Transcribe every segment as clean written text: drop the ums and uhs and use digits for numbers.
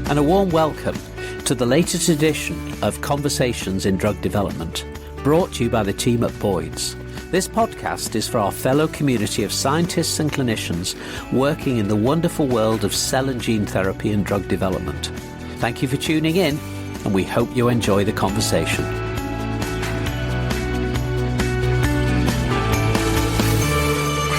and a warm welcome to the latest edition of Conversations in Drug Development, brought to you by the team at Boyd's. This podcast is for our fellow community of scientists and clinicians working in the wonderful world of cell and gene therapy and drug development. Thank you for tuning in, and we hope you enjoy the conversation.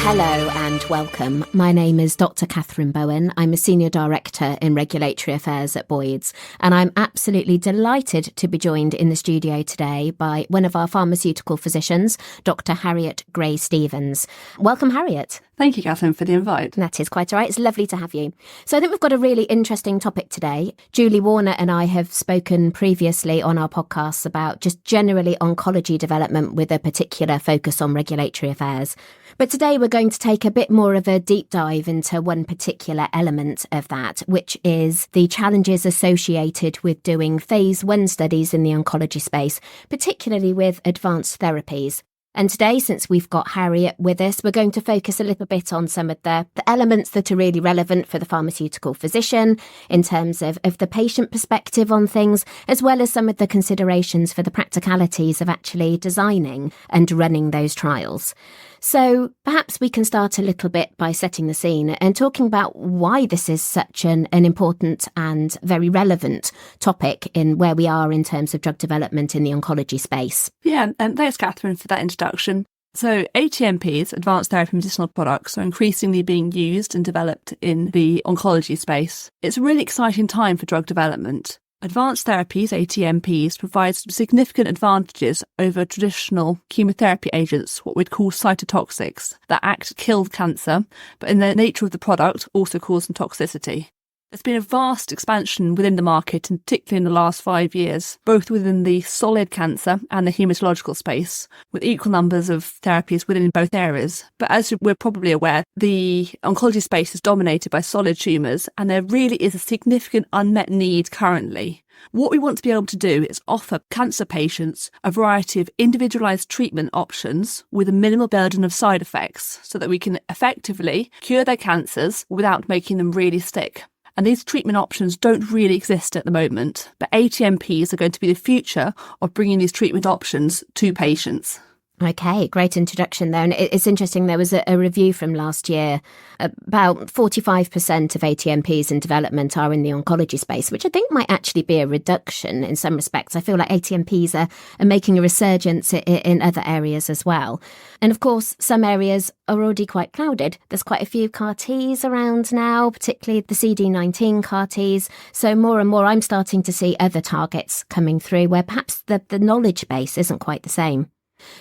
Hello and welcome. My name is Dr. Katherine Bowen. I'm a Senior Director in Regulatory Affairs at Boyd's, and I'm absolutely delighted to be joined in the studio today by one of our pharmaceutical physicians, Dr. Harriet Gray Stephens. Welcome, Harriet. Thank you, Katherine, for the invite. That is quite all right. It's lovely to have you. So I think we've got a really interesting topic today. Julie Warner and I have spoken previously on our podcasts about just generally oncology development with a particular focus on regulatory affairs. But today we're going to take a bit more of a deep dive into one particular element of that, which is the challenges associated with doing phase 1 studies in the oncology space, particularly with advanced therapies. And today, since we've got Harriet with us, we're going to focus a little bit on some of the elements that are really relevant for the pharmaceutical physician in terms of the patient perspective on things, as well as some of the considerations for the practicalities of actually designing and running those trials. So perhaps we can start a little bit by setting the scene and talking about why this is such an important and very relevant topic in where we are in terms of drug development in the oncology space. Yeah, and thanks, Katherine, for that introduction. So ATMPs, advanced therapy medicinal products, are increasingly being used and developed in the oncology space. It's a really exciting time for drug development. Advanced therapies, ATMPs, provide some significant advantages over traditional chemotherapy agents, what we'd call cytotoxics, that act to kill cancer, but in the nature of the product also cause some toxicity. There's been a vast expansion within the market, and particularly in the last 5 years, both within the solid cancer and the hematological space, with equal numbers of therapies within both areas. But as we're probably aware, the oncology space is dominated by solid tumours, and there really is a significant unmet need currently. What we want to be able to do is offer cancer patients a variety of individualised treatment options with a minimal burden of side effects, so that we can effectively cure their cancers without making them really sick. And these treatment options don't really exist at the moment, but ATMPs are going to be the future of bringing these treatment options to patients. Okay, great introduction there. And it's interesting, there was a review from last year. About 45% of ATMPs in development are in the oncology space, which I think might actually be a reduction in some respects. I feel like ATMPs are making a resurgence in other areas as well. And of course, some areas are already quite crowded. There's quite a few CAR-Ts around now, particularly the CD19 CAR-Ts. So more and more, I'm starting to see other targets coming through where perhaps the knowledge base isn't quite the same.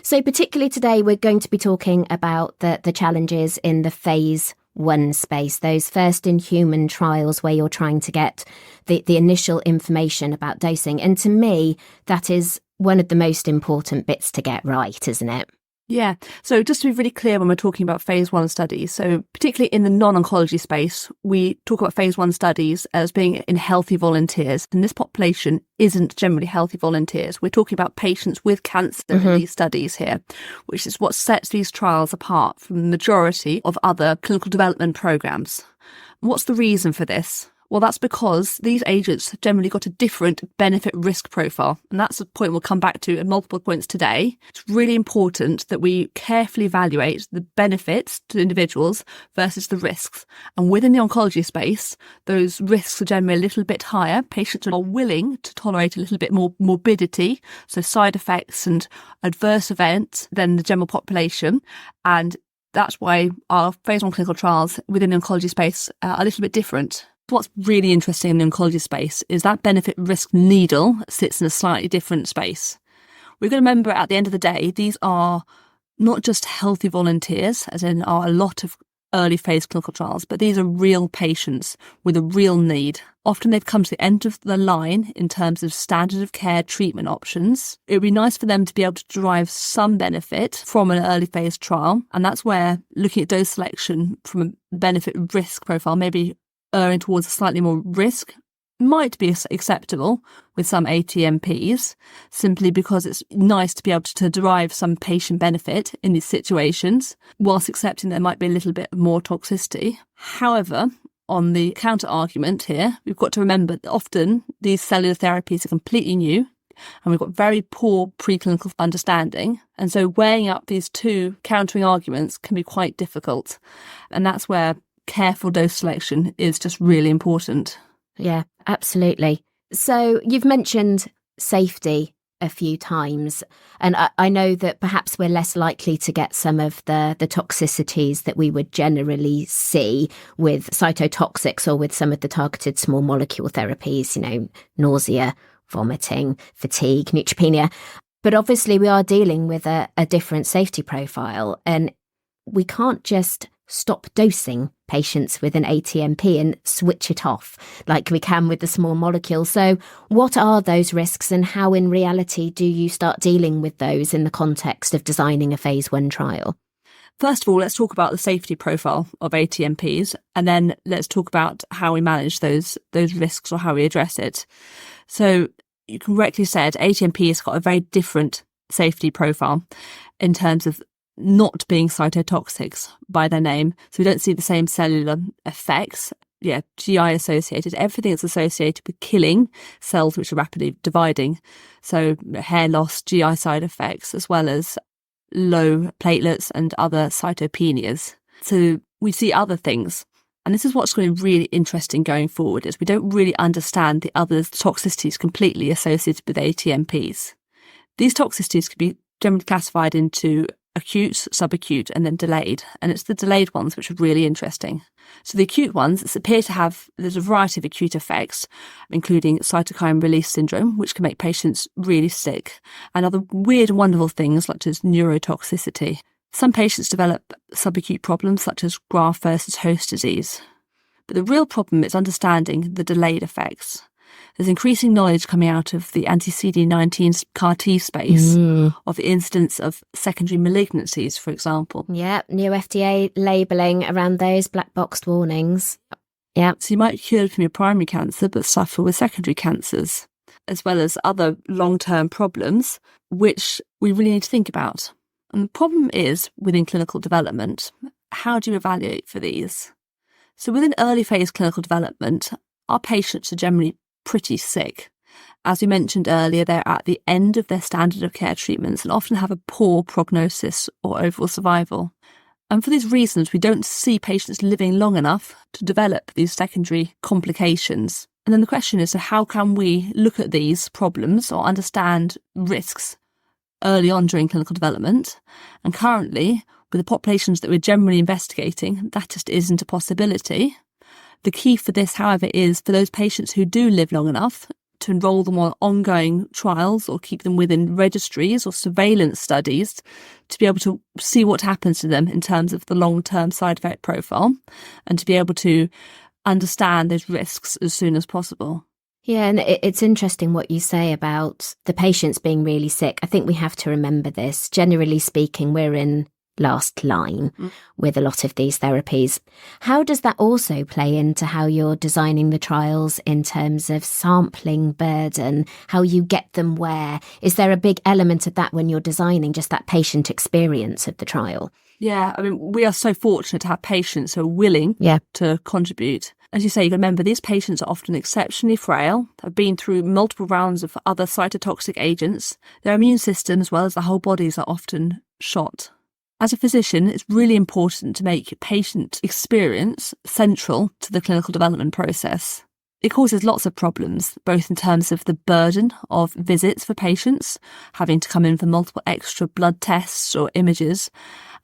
So particularly today, we're going to be talking about the challenges in the phase 1 space, those first in human trials where you're trying to get the initial information about dosing. And to me, that is one of the most important bits to get right, isn't it? Yeah. So just to be really clear when we're talking about phase 1 studies, so particularly in the non-oncology space, we talk about phase 1 studies as being in healthy volunteers. And this population isn't generally healthy volunteers. We're talking about patients with cancer in these studies here, which is what sets these trials apart from the majority of other clinical development programs. What's the reason for this? Well, that's because these agents have generally got a different benefit-risk profile. And that's a point we'll come back to at multiple points today. It's really important that we carefully evaluate the benefits to individuals versus the risks. And within the oncology space, those risks are generally a little bit higher. Patients are willing to tolerate a little bit more morbidity, so side effects and adverse events, than the general population. And that's why our phase 1 clinical trials within the oncology space are a little bit different. What's really interesting in the oncology space is that benefit-risk needle sits in a slightly different space. We've got to remember at the end of the day, these are not just healthy volunteers, as in are a lot of early phase clinical trials, but these are real patients with a real need. Often they've come to the end of the line in terms of standard of care treatment options. It would be nice for them to be able to derive some benefit from an early phase trial. And that's where looking at dose selection from a benefit risk profile, maybe erring towards a slightly more risk, might be acceptable with some ATMPs, simply because it's nice to be able to derive some patient benefit in these situations, whilst accepting there might be a little bit more toxicity. However, on the counter argument here, we've got to remember that often these cellular therapies are completely new and we've got very poor preclinical understanding. And so weighing up these two countering arguments can be quite difficult. And that's where careful dose selection is just really important. Yeah, absolutely. So you've mentioned safety a few times, and I know that perhaps we're less likely to get some of the toxicities that we would generally see with cytotoxics or with some of the targeted small molecule therapies, nausea, vomiting, fatigue, neutropenia. But obviously we are dealing with a different safety profile, and we can't just stop dosing patients with an ATMP and switch it off like we can with the small molecule. So what are those risks, and how in reality do you start dealing with those in the context of designing a phase 1 trial? First of all, let's talk about the safety profile of ATMPs, and then let's talk about how we manage those risks or how we address it. So you correctly said ATMP has got a very different safety profile in terms of not being cytotoxics by their name. So we don't see the same cellular effects. Yeah, GI associated. Everything that's associated with killing cells which are rapidly dividing. So hair loss, GI side effects, as well as low platelets and other cytopenias. So we see other things. And this is what's going to be really interesting going forward, is we don't really understand the other toxicities completely associated with ATMPs. These toxicities can be generally classified into acute, subacute, and then delayed. And it's the delayed ones which are really interesting. So the acute ones appear to have, there's a variety of acute effects, including cytokine release syndrome, which can make patients really sick, and other weird and wonderful things such as neurotoxicity. Some patients develop subacute problems such as graft versus host disease. But the real problem is understanding the delayed effects. There's increasing knowledge coming out of the anti-CD19 CAR-T space of the incidence of secondary malignancies, for example. Yeah, new FDA labelling around those black boxed warnings. Yeah. So you might be cured from your primary cancer but suffer with secondary cancers, as well as other long-term problems, which we really need to think about. And the problem is, within clinical development, how do you evaluate for these? So within early phase clinical development, our patients are generally pretty sick. As we mentioned earlier, they're at the end of their standard of care treatments and often have a poor prognosis or overall survival. And for these reasons, we don't see patients living long enough to develop these secondary complications. And then the question is, so how can we look at these problems or understand risks early on during clinical development? And currently, with the populations that we're generally investigating, that just isn't a possibility. The key for this, however, is for those patients who do live long enough to enrol them on ongoing trials or keep them within registries or surveillance studies to be able to see what happens to them in terms of the long-term side effect profile and to be able to understand those risks as soon as possible. Yeah, and it's interesting what you say about the patients being really sick. I think we have to remember this. Generally speaking, we're in last line with a lot of these therapies. How does that also play into how you're designing the trials in terms of sampling burden, how you get them where? Is there a big element of that when you're designing just that patient experience of the trial? Yeah, I mean, we are so fortunate to have patients who are willing to contribute. As you say, you remember these patients are often exceptionally frail, have been through multiple rounds of other cytotoxic agents. Their immune system, as well as the whole bodies, are often shot. As a physician, it's really important to make patient experience central to the clinical development process. It causes lots of problems, both in terms of the burden of visits for patients, having to come in for multiple extra blood tests or images,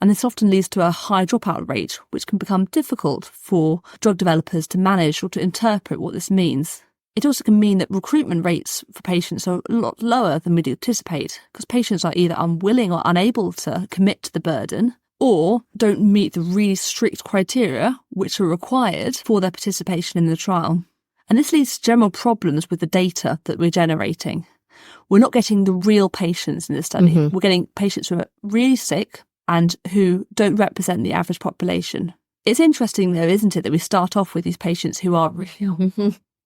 and this often leads to a high dropout rate, which can become difficult for drug developers to manage or to interpret what this means. It also can mean that recruitment rates for patients are a lot lower than we'd anticipate, because patients are either unwilling or unable to commit to the burden, or don't meet the really strict criteria which are required for their participation in the trial. And this leads to general problems with the data that we're generating. We're not getting the real patients in the study. We're getting patients who are really sick and who don't represent the average population. It's interesting though, isn't it, that we start off with these patients who are real.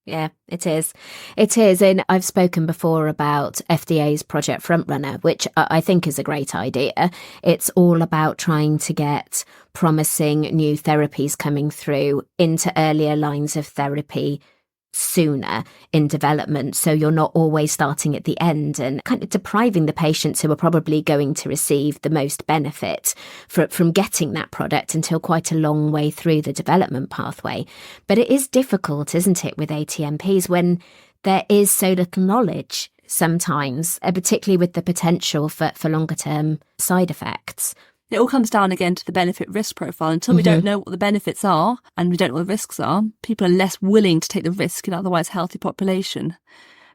Yeah, it is. It is. And I've spoken before about FDA's Project Frontrunner, which I think is a great idea. It's all about trying to get promising new therapies coming through into earlier lines of therapy sooner in development, so you're not always starting at the end and kind of depriving the patients who are probably going to receive the most benefit from getting that product until quite a long way through the development pathway. But it is difficult, isn't it, with ATMPs when there is so little knowledge sometimes, particularly with the potential for longer term side effects. It all comes down again to the benefit risk profile. Until we don't know what the benefits are and we don't know what the risks are, people are less willing to take the risk in an otherwise healthy population.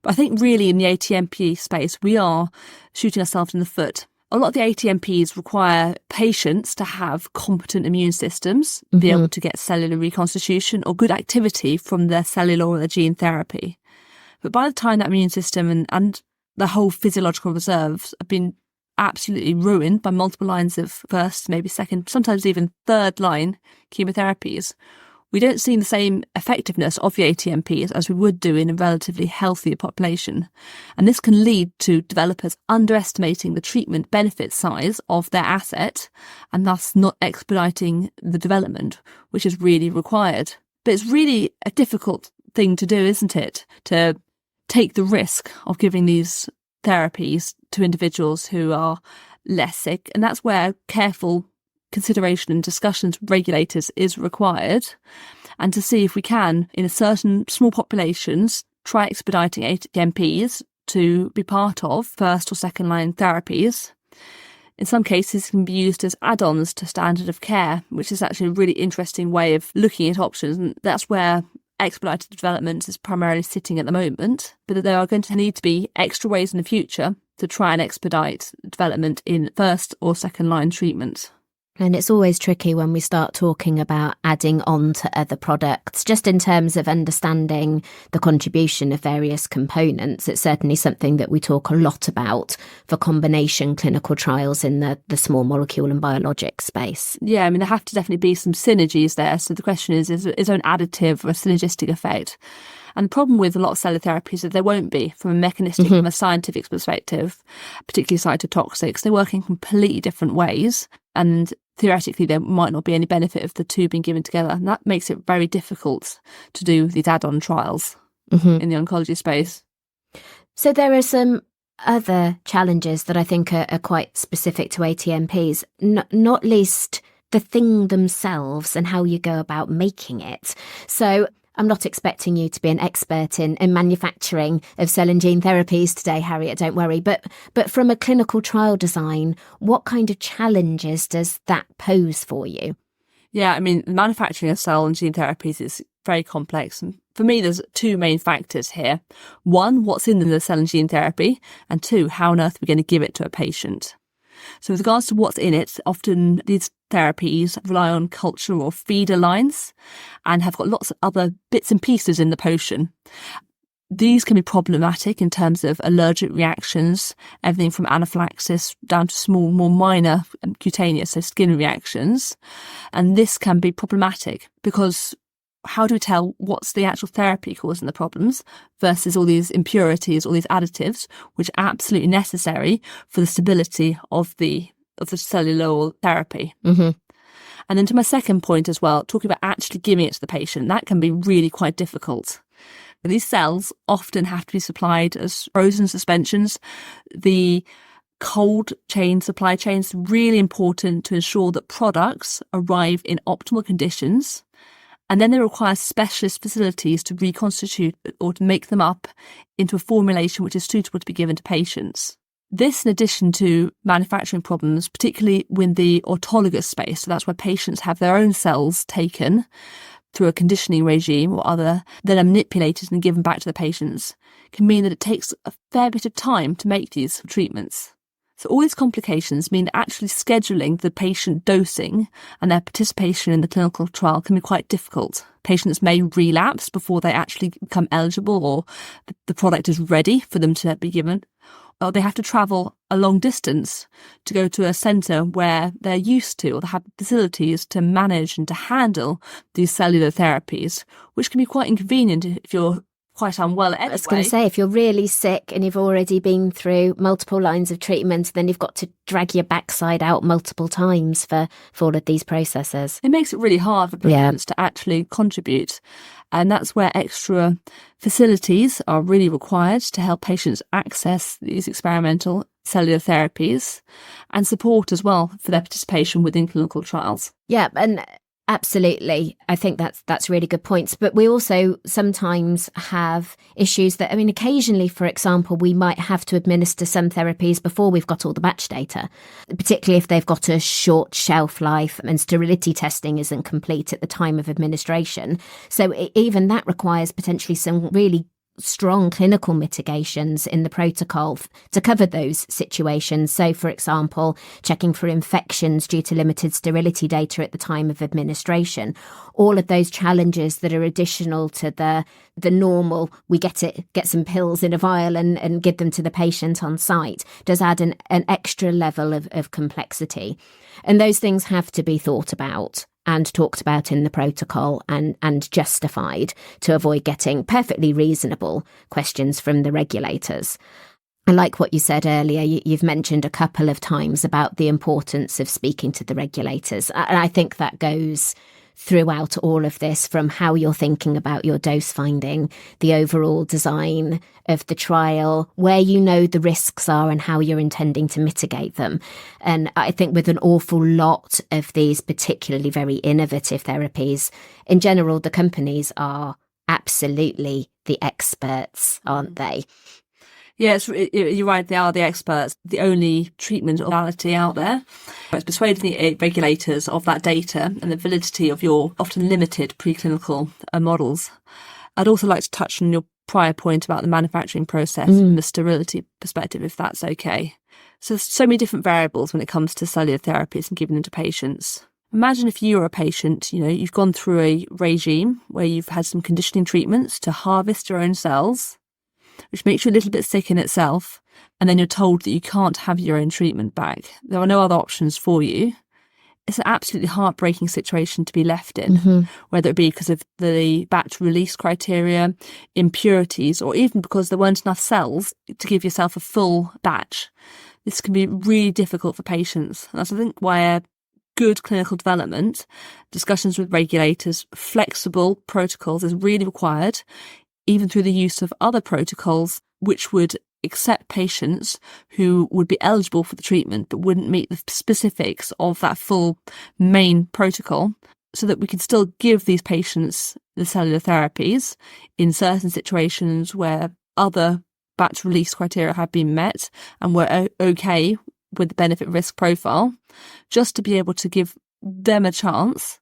But I think really in the ATMP space, we are shooting ourselves in the foot. A lot of the ATMPs require patients to have competent immune systems, be able to get cellular reconstitution or good activity from their cellular or their gene therapy. But by the time that immune system and the whole physiological reserves have been absolutely ruined by multiple lines of first, maybe second, sometimes even third line chemotherapies, we don't see the same effectiveness of the ATMPs as we would do in a relatively healthier population. And this can lead to developers underestimating the treatment benefit size of their asset and thus not expediting the development, which is really required. But it's really a difficult thing to do, isn't it? To take the risk of giving these therapies to individuals who are less sick. And that's where careful consideration and discussions with regulators is required. And to see if we can, in a certain small populations, try expediting ATMPs to be part of first or second line therapies. In some cases, it can be used as add-ons to standard of care, which is actually a really interesting way of looking at options. And that's where expedited development is primarily sitting at the moment, but there are going to need to be extra ways in the future to try and expedite development in first or second line treatment. And it's always tricky when we start talking about adding on to other products, just in terms of understanding the contribution of various components. It's certainly something that we talk a lot about for combination clinical trials in the small molecule and biologic space. Yeah, I mean, there have to definitely be some synergies there. So the question is there an additive or a synergistic effect? And the problem with a lot of cellular therapies is that there won't be, from a mechanistic, from a scientific perspective, particularly cytotoxics. They work in completely different ways. And theoretically, there might not be any benefit of the two being given together. And that makes it very difficult to do these add-on trials in the oncology space. So there are some other challenges that I think are quite specific to ATMPs, not least the thing themselves and how you go about making it. So I'm not expecting you to be an expert in manufacturing of cell and gene therapies today, Harriet, don't worry. But from a clinical trial design, what kind of challenges does that pose for you? Yeah, I mean, manufacturing of cell and gene therapies is very complex. And for me, there's two main factors here. One, what's in the cell and gene therapy? And two, how on earth are we going to give it to a patient? So with regards to what's in it, often these therapies rely on culture or feeder lines and have got lots of other bits and pieces in the potion. These can be problematic in terms of allergic reactions, everything from anaphylaxis down to small, more minor cutaneous, so skin reactions. And this can be problematic because how do we tell what's the actual therapy causing the problems versus all these impurities, all these additives, which are absolutely necessary for the stability of the cellular therapy. And then to my second point as well, talking about actually giving it to the patient, that can be really quite difficult. These cells often have to be supplied as frozen suspensions. The cold chain supply chain is really important to ensure that products arrive in optimal conditions. And then they require specialist facilities to reconstitute or to make them up into a formulation which is suitable to be given to patients. This, in addition to manufacturing problems, particularly with the autologous space, so that's where patients have their own cells taken through a conditioning regime or other, then are manipulated and given back to the patients, can mean that it takes a fair bit of time to make these treatments. So all these complications mean that actually scheduling the patient dosing and their participation in the clinical trial can be quite difficult. Patients may relapse before they actually become eligible or the product is ready for them to be given. Or they have to travel a long distance to go to a centre where they're used to or they have facilities to manage and to handle these cellular therapies, which can be quite inconvenient if you're quite unwell anyway. I was going to say, if you're really sick and you've already been through multiple lines of treatment, then you've got to drag your backside out multiple times for all of these processes. It makes it really hard for patients to actually contribute. And that's where extra facilities are really required to help patients access these experimental cellular therapies and support as well for their participation within clinical trials. Yeah, and absolutely. I think that's really good points. But we also sometimes have issues that, occasionally, for example, we might have to administer some therapies before we've got all the batch data, particularly if they've got a short shelf life and sterility testing isn't complete at the time of administration. So even that requires potentially some really strong clinical mitigations in the protocol to cover those situations. So, for example, checking for infections due to limited sterility data at the time of administration. All of those challenges that are additional to the normal, we get some pills in a vial and give them to the patient on site, does add an extra level of complexity. And those things have to be thought about and talked about in the protocol and justified to avoid getting perfectly reasonable questions from the regulators. I like what you said earlier. You've mentioned a couple of times about the importance of speaking to the regulators. And I think that goes throughout all of this, from how you're thinking about your dose finding, the overall design of the trial, where you know the risks are and how you're intending to mitigate them. And I think with an awful lot of these particularly very innovative therapies, in general, the companies are absolutely the experts, aren't they? Yes, you're right, they are the experts, the only treatment modality out there. It's persuading the regulators of that data and the validity of your often limited preclinical models. I'd also like to touch on your prior point about the manufacturing process from the sterility perspective, if that's okay. So there's so many different variables when it comes to cellular therapies and giving them to patients. Imagine if you were a patient, you've gone through a regime where you've had some conditioning treatments to harvest your own cells, which makes you a little bit sick in itself, and then you're told that you can't have your own treatment back. There are no other options for you. It's an absolutely heartbreaking situation to be left in, whether it be because of the batch release criteria, impurities, or even because there weren't enough cells to give yourself a full batch. This can be really difficult for patients. And that's, I think, why good clinical development, discussions with regulators, flexible protocols is really required, even through the use of other protocols which would accept patients who would be eligible for the treatment but wouldn't meet the specifics of that full main protocol, so that we can still give these patients the cellular therapies in certain situations where other batch release criteria have been met and we're okay with the benefit risk profile, just to be able to give them a chance,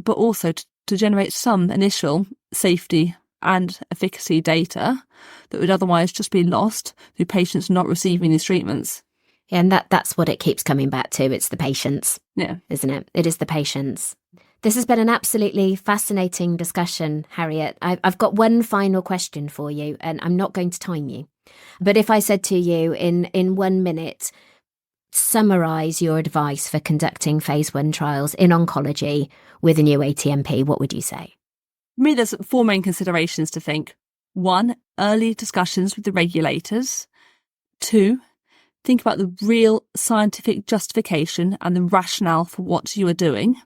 but also to generate some initial safety and efficacy data that would otherwise just be lost through patients not receiving these treatments. Yeah, and that's what it keeps coming back to. It's the patients, isn't it? It is the patients. This has been an absolutely fascinating discussion, Harriet. I've got one final question for you, and I'm not going to time you. But if I said to you in 1 minute, summarise your advice for conducting phase 1 trials in oncology with a new ATMP, what would you say? For me, there's 4 main considerations to think. 1, early discussions with the regulators. 2, think about the real scientific justification and the rationale for what you are doing,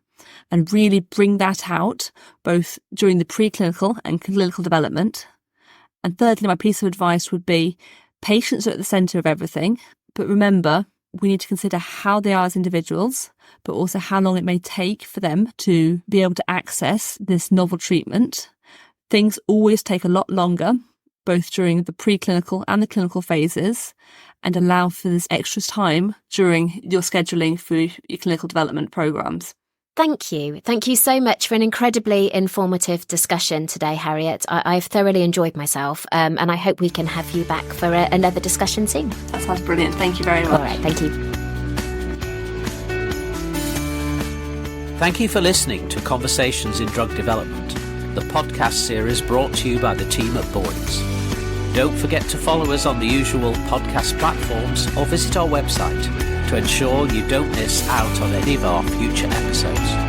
and really bring that out both during the preclinical and clinical development. And thirdly, my piece of advice would be patients are at the centre of everything, but remember, we need to consider how they are as individuals, but also how long it may take for them to be able to access this novel treatment. Things always take a lot longer, both during the preclinical and the clinical phases, and allow for this extra time during your scheduling for your clinical development programs. Thank you. Thank you so much for an incredibly informative discussion today, Harriet. I've thoroughly enjoyed myself, and I hope we can have you back for another discussion soon. That sounds brilliant. Thank you very much. All right, thank you. Thank you for listening to Conversations in Drug Development, the podcast series brought to you by the team at Boyd's. Don't forget to follow us on the usual podcast platforms or visit our website to ensure you don't miss out on any of our future episodes.